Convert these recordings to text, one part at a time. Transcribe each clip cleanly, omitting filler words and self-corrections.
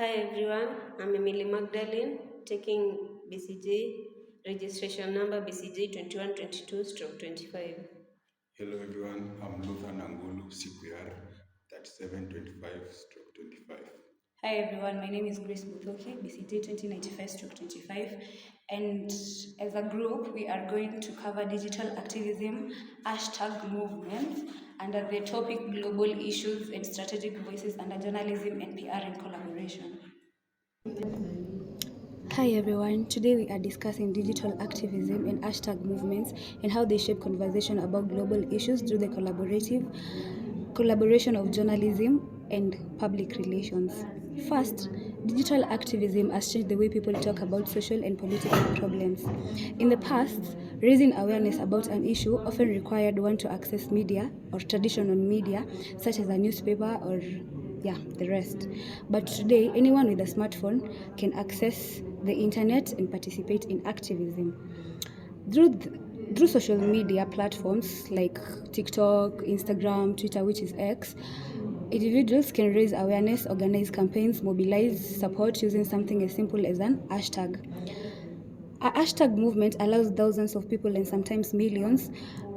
Hi everyone, I'm Emily Magdalene taking BCG registration number BCG 2122/25. Hello everyone, I'm Nangulu, CPR 3725/25. Hi everyone, my name is Grace Muthoki, BCT 2095/25, and as a group, we are going to cover digital activism, hashtag movements, under the topic global issues and strategic voices under journalism and PR in collaboration. Hi everyone, today we are discussing digital activism and hashtag movements and how they shape conversation about global issues through the collaboration of journalism and public relations. First, digital activism has changed the way people talk about social and political problems. In the past, raising awareness about an issue often required one to access media or traditional media such as a newspaper or the rest. But today, anyone with a smartphone can access the internet and participate in activism. Through, th- through social media platforms like TikTok, Instagram, Twitter, which is X, individuals can raise awareness, organize campaigns, mobilize support using something as simple as an hashtag. A hashtag movement allows thousands of people and sometimes millions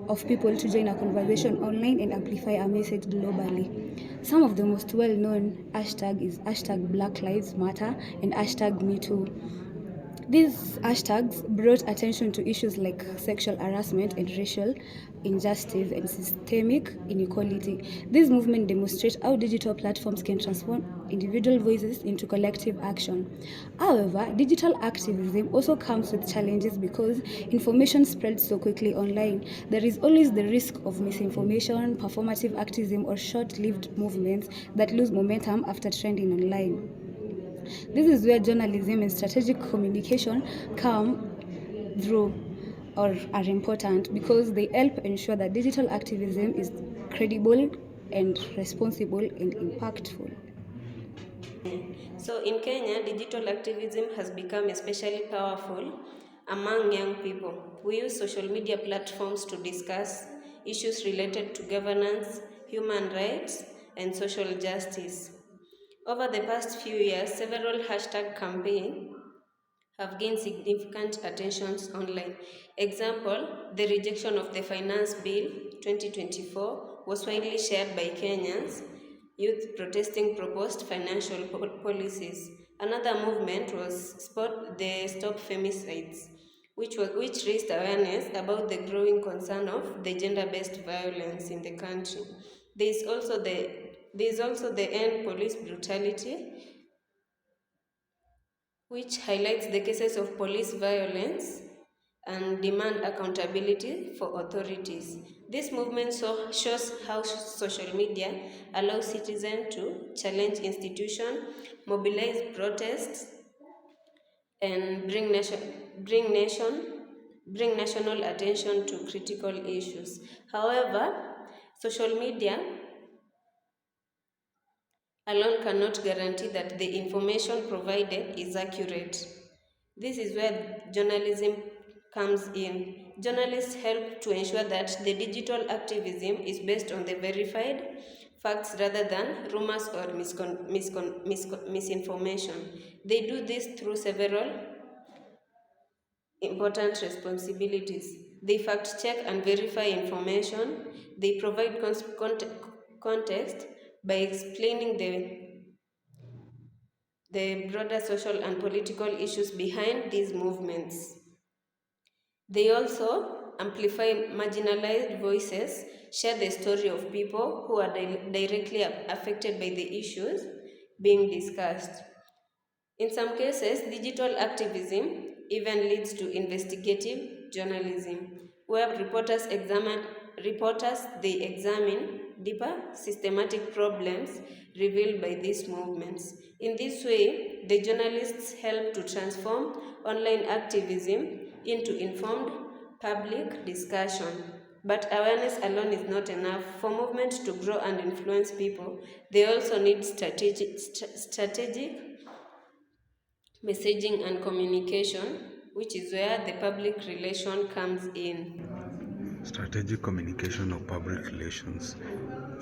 of people to join a conversation online and amplify a message globally. Some of the most well-known hashtag is hashtag Black Lives Matter and hashtag MeToo. These hashtags brought attention to issues like sexual harassment and racial injustice and systemic inequality. This movement demonstrates how digital platforms can transform individual voices into collective action. However, digital activism also comes with challenges because information spreads so quickly online. There is always the risk of misinformation, performative activism, or short-lived movements that lose momentum after trending online. This is where journalism and strategic communication come through or are important because they help ensure that digital activism is credible and responsible and impactful. So in Kenya, digital activism has become especially powerful among young people. We use social media platforms to discuss issues related to governance, human rights, and social justice. Over the past few years, several hashtag campaigns have gained significant attention online. Example, the rejection of the Finance Bill 2024 was widely shared by Kenyans, youth protesting proposed financial policies. Another movement was the Stop Femicides, which raised awareness about the growing concern of the gender-based violence in the country. There is also the End Police Brutality, which highlights the cases of police violence and demand accountability for authorities. This movement shows how social media allows citizens to challenge institutions, mobilize protests, and bring national attention to critical issues. However, social media alone cannot guarantee that the information provided is accurate. This is where journalism comes in. Journalists help to ensure that the digital activism is based on the verified facts rather than rumors or misinformation. They do this through several important responsibilities. They fact check and verify information. They provide context by explaining the broader social and political issues behind these movements. They also amplify marginalized voices, share the story of people who are directly affected by the issues being discussed. In some cases, digital activism even leads to investigative journalism, where reporters they examine deeper systematic problems revealed by these movements. In this way, the journalists help to transform online activism into informed public discussion. But awareness alone is not enough. For movements to grow and influence people, they also need strategic messaging and communication, which is where the public relation comes in. Strategic communication or public relations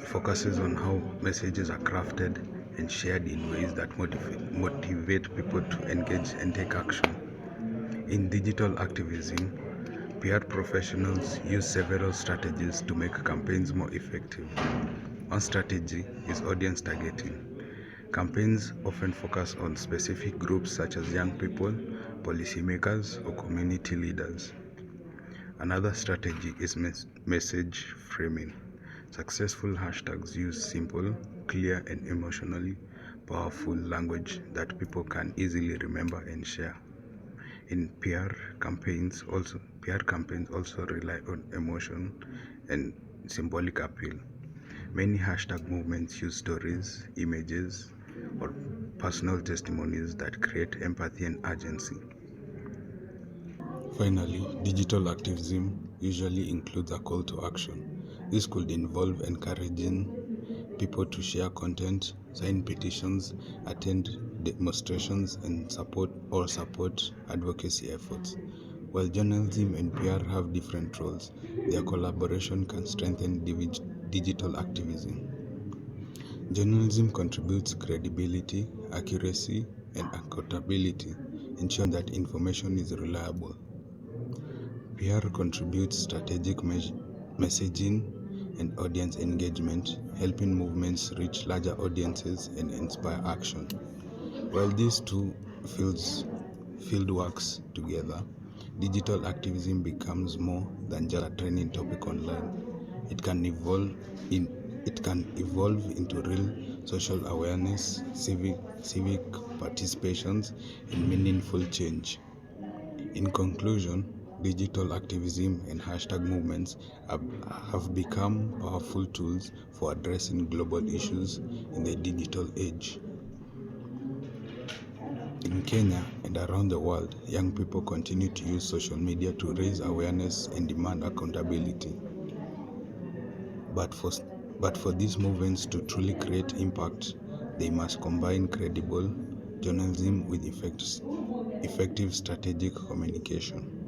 focuses on how messages are crafted, and shared in ways that motivate people to engage and take action. In digital activism, PR professionals use several strategies to make campaigns more effective. One strategy is audience targeting. Campaigns often focus on specific groups such as young people, policymakers, or community leaders. Another strategy is message framing. Successful hashtags use simple, clear, and emotionally powerful language that people can easily remember and share. In PR campaigns also rely on emotion and symbolic appeal. Many hashtag movements use stories, images, or personal testimonies that create empathy and urgency. Finally, digital activism usually includes a call to action. This could involve encouraging people to share content, sign petitions, attend demonstrations, and support advocacy efforts. While journalism and PR have different roles, their collaboration can strengthen digital activism. Journalism contributes credibility, accuracy, and accountability, ensuring that information is reliable. PR contributes strategic messaging and audience engagement, helping movements reach larger audiences and inspire action. While these two field works together, digital activism becomes more than just a trending topic online. It can evolve into real social awareness, civic participations, and meaningful change. In conclusion, digital activism and hashtag movements have become powerful tools for addressing global issues in the digital age. In Kenya and around the world, young people continue to use social media to raise awareness and demand accountability. But for these movements to truly create impact, they must combine credible journalism with effective strategic communication.